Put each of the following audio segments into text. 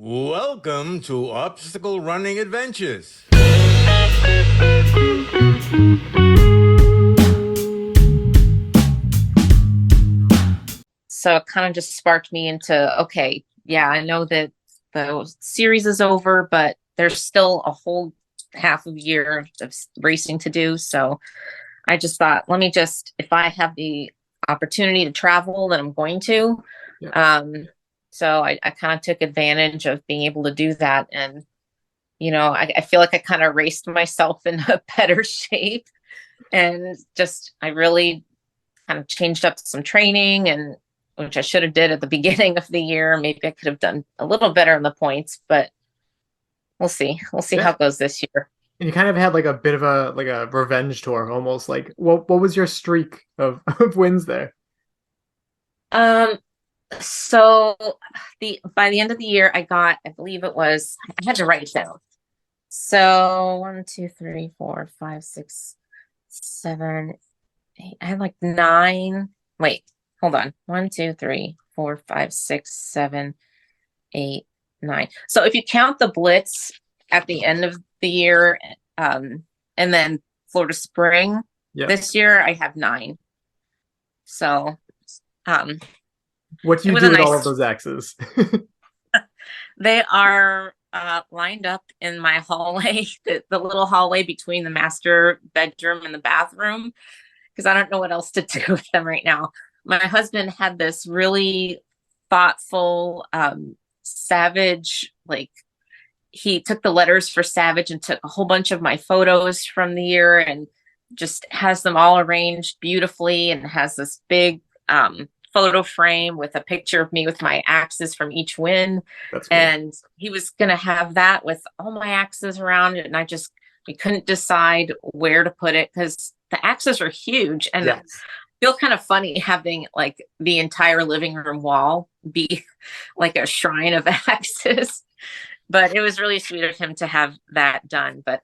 Welcome to Obstacle Running Adventures. So it kind of just sparked me into, okay, yeah, I know that the series is over, but there's still a whole half of year of racing to do. So I just thought, let me just, if I have the opportunity to travel, then I'm going to. Yeah. Um, so I kind of took advantage of being able to do that. And, I feel like I kind of raced myself in a better shape and just, I really kind of changed up some training and which I should have did at the beginning of the year. Maybe I could have done a little better in the points, but we'll see. We'll see how Yeah. it goes this year. And you kind of had like a bit of a revenge tour almost. Like what was your streak of, of wins there? Um, so the by the end of the year, I believe it was, I had to write it down. So 1, 2, 3, 4, 5, 6, 7, 8. I had like nine. Wait, hold on. 1, 2, 3, 4, 5, 6, 7, 8, 9. So if you count the blitz at the end of the year, and then Florida Spring, Yeah. this year I have nine. So um, What do it you was do a with all of nice. those X's? They are lined up in my hallway, the little hallway between the master bedroom and the bathroom, because I don't know what else to do with them right now. My husband had this really thoughtful, Savage, like he took the letters for Savage and took a whole bunch of my photos from the year and just has them all arranged beautifully and has this big photo frame with a picture of me with my axes from each win. That's cool. And he was going to have that with all my axes around it. And we couldn't decide where to put it because the axes are huge. And I Yes. feel kind of funny having like the entire living room wall be like a shrine of axes. But it was really sweet of him to have that done. But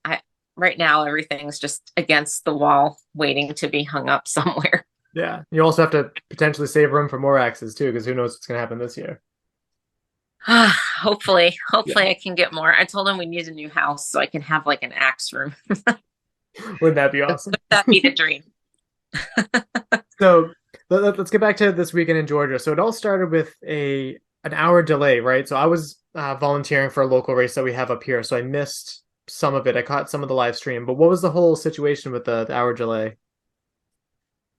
right now everything's just against the wall, waiting to be hung up somewhere. Yeah. You also have to potentially save room for more X's too, because who knows what's gonna happen this year. Hopefully, Yeah. I can get more. I told him we need a new house so I can have like an axe room. Wouldn't that be Would awesome? that be the dream? So let's get back to this weekend in Georgia. So it all started with a an hour delay, right? So I was volunteering for a local race that we have up here, so I missed some of it. I caught some of the live stream, but what was the whole situation with the hour delay?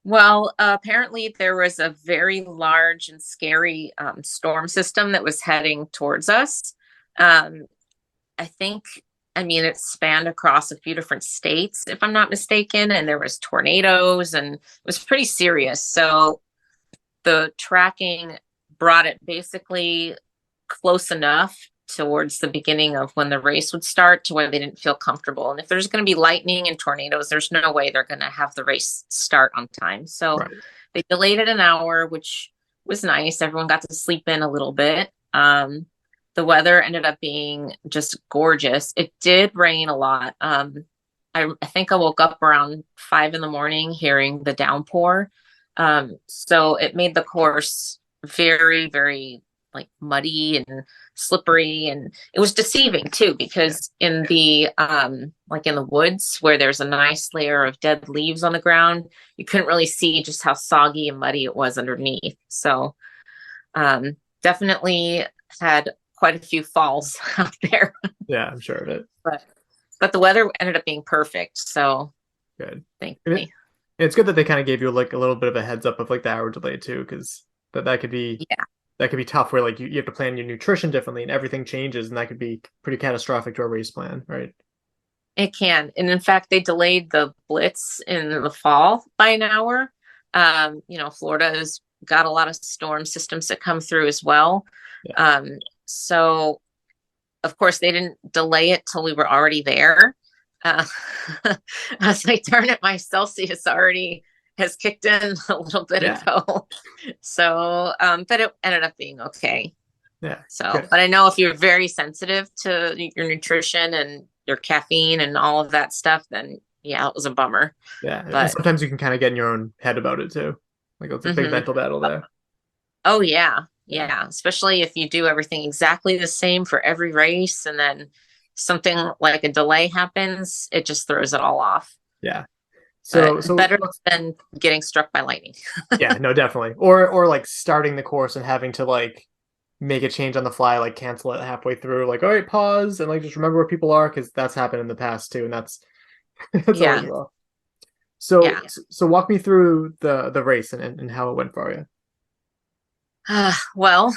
Well, apparently there was a very large and scary storm system that was heading towards us. Um, I think, I mean, it spanned across a few different states, if I'm not mistaken, and there was tornadoes and it was pretty serious. So the tracking brought it basically close enough towards the beginning of when the race would start to where they didn't feel comfortable. And if there's going to be lightning and tornadoes, there's no way they're going to have the race start on time. So Right. they delayed it an hour, which was nice. Everyone got to sleep in a little bit. The weather ended up being just gorgeous. It did rain a lot. I think I woke up around 5 in the morning hearing the downpour. So it made the course very, very like muddy and slippery, and it was deceiving too Yeah. because in the like in the woods where there's a nice layer of dead leaves on the ground, you couldn't really see just how soggy and muddy it was underneath. So definitely had quite a few falls out there, Yeah, I'm sure of it. but the weather ended up being perfect. So Good. And thankfully, it's good that they kind of gave you like a little bit of a heads up of like the hour delay too, because that could be yeah, tough where like you have to plan your nutrition differently and everything changes and that could be pretty catastrophic to a race plan, right? it can. And in fact, they delayed the blitz in the fall by an hour. Florida has got a lot of storm systems that come through as well. Yeah. So of course they didn't delay it till we were already there. Uh, I was like, darn it, my Celsius already has kicked in a little bit Yeah. ago. So, but it ended up being okay. Yeah. So, Good. but I know if you're very sensitive to your nutrition and your caffeine and all of that stuff, then yeah, it was a bummer. Yeah. And But sometimes you can kind of get in your own head about it too. Like it's a big mhm. mental battle there. Oh yeah. Yeah, especially if you do everything exactly the same for every race and then something like a delay happens, it just throws it all off. Yeah. But So better than getting struck by lightning. yeah, no, definitely. Or like starting the course and having to like make a change on the fly, like cancel it halfway through, like, all right, pause and like just remember where people are, because that's happened in the past too, and that's that's always Yeah. rough. So Yeah. so walk me through the race and how it went for you. Well,